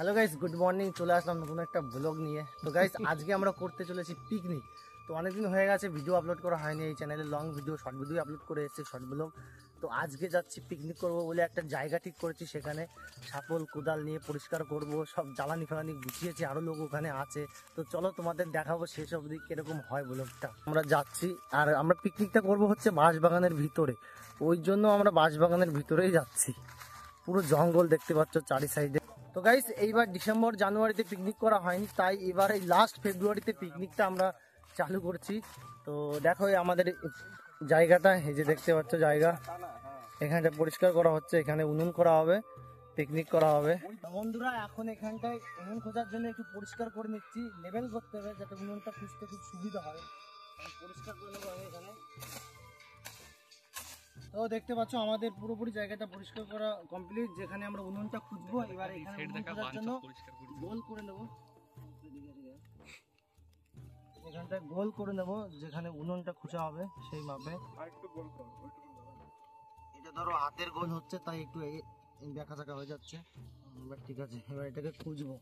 Hello guys, good morning. চলে আসলাম নতুন একটা ব্লগ নিয়ে। তো গাইস আজকে আমরা করতে চলেছি পিকনিক। তো অনেকদিন হয়ে গেছে ভিডিও আপলোড করা হয়নি এই চ্যানেলে। Long video, short video upload করে এসেছি, শর্ট ব্লগ। তো আজকে যাচ্ছি পিকনিক করব বলে একটা জায়গা ঠিক করেছি। সেখানে সাপল কোদাল নিয়ে পরিষ্কার করব, সব জ্বালানি ফালানি গুছিয়েছি, আরও লোক ওখানে আছে। তো চলো তোমাদের দেখাবো শেষ অবধি কিরকম হয় ব্লগটা। আমরা যাচ্ছি, আর আমরা পিকনিকটা করব হচ্ছে বাঁশবাগানের ভিতরে। ওই জন্য আমরা বাঁশবাগানের ভিতরেই যাচ্ছি। পুরো জঙ্গল দেখতে পাচ্ছ চারি সাইডে। তো গাইস এইবার ডিসেম্বর জানুয়ারিতে পিকনিক করা হয়নি, তাই এবার এই লাস্ট ফেব্রুয়ারিতে পিকনিকটা আমরা চালু করছি। তো দেখো আমাদের জায়গাটা, এই যে দেখতে পাচ্ছ জায়গা, এখানটা পরিষ্কার করা হচ্ছে, এখানে উনুন করা হবে, পিকনিক করা হবে। বন্ধুরা এখন এখানটায় উনুন খোঁজার জন্য একটু পরিষ্কার করে নিচ্ছি, লেবেল করতে হবে যাতে উনুনটা খুঁজতে খুব সুবিধা হয়। পরিষ্কার করে নেবো আমি এখানে। তো দেখতে পাচ্ছ আমাদের পুরোপুরি জায়গাটা পরিষ্কার করা কমপ্লিট। যেখানে আমরা উনুনটা খুঁজবো, এবার এখানে উনুন খোঁজার জন্য গোল করে নেব, এখানটায় গোল করে নেব যেখানে উনুনটা খুঁজা হবে সেই মাপে। এটা ধরো হাতের গোল হচ্ছে, তাই একটু দেখা চাকা হয়ে যাচ্ছে। এবার ঠিক আছে, এবার এটাকে খুঁজবো।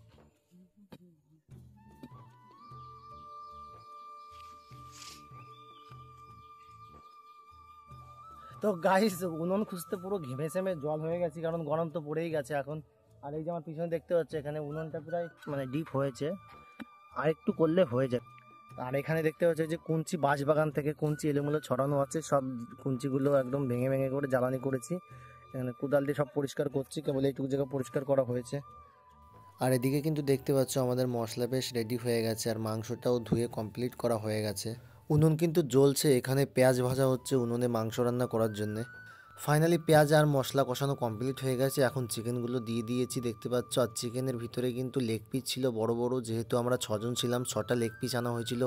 তো গাইস উনুন খুঁজতে পুরো ঘেমে সেমে জল হয়ে গেছে, কারণ গরম তো পড়েই গেছে এখন। আর এই যে আমার পিছনে দেখতে পাচ্ছ, এখানে উনুনটা প্রায় ডিপ হয়েছে, আর একটু করলে হয়ে যাবে। আর এখানে দেখতে পাচ্ছ যে কুঞ্চি, বাঁশবাগান থেকে কুঞ্চি এলোমেলো ছড়ানো আছে, সব কুঞ্চিগুলো একদম ভেঙে ভেঙে করে জ্বালানি করেছি। এখানে কোদাল দিয়ে সব পরিষ্কার করছি, কেবল এইটুকু জায়গা পরিষ্কার করা হয়েছে। আর এদিকে কিন্তু দেখতে পাচ্ছ আমাদের মশলা বেশ রেডি হয়ে গেছে, আর মাংসটাও ধুয়ে কমপ্লিট করা হয়ে গেছে। উনুন কিন্তু জ্বলছে, এখানে পেঁয়াজ ভাজা হচ্ছে উনুনে মাংস রান্না করার জন্যে। ফাইনালি পেঁয়াজ আর মশলা কষানো কমপ্লিট হয়ে গেছে, এখন চিকেনগুলো দিয়ে দিয়েছি দেখতে পাচ্ছ। আর চিকেনের ভিতরে কিন্তু লেগ পিস ছিল বড় বড়, যেহেতু আমরা 6জন ছিলাম 6টা লেগ পিস আনা হয়েছিল।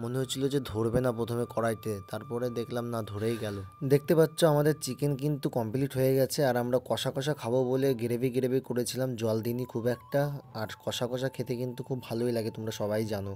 মনে হচ্ছিল যে ধরবে না প্রথমে কড়াইতে, তারপরে দেখলাম না, ধরেই গেল। দেখতে পাচ্ছ আমাদের চিকেন কিন্তু কমপ্লিট হয়ে গেছে, আর আমরা কষা কষা খাবো বলে গ্রেভি গ্রেভি করেছিলাম, জল দিইনি খুব একটা। আর কষা কষা খেতে কিন্তু খুব ভালোই লাগে, তোমরা সবাই জানো।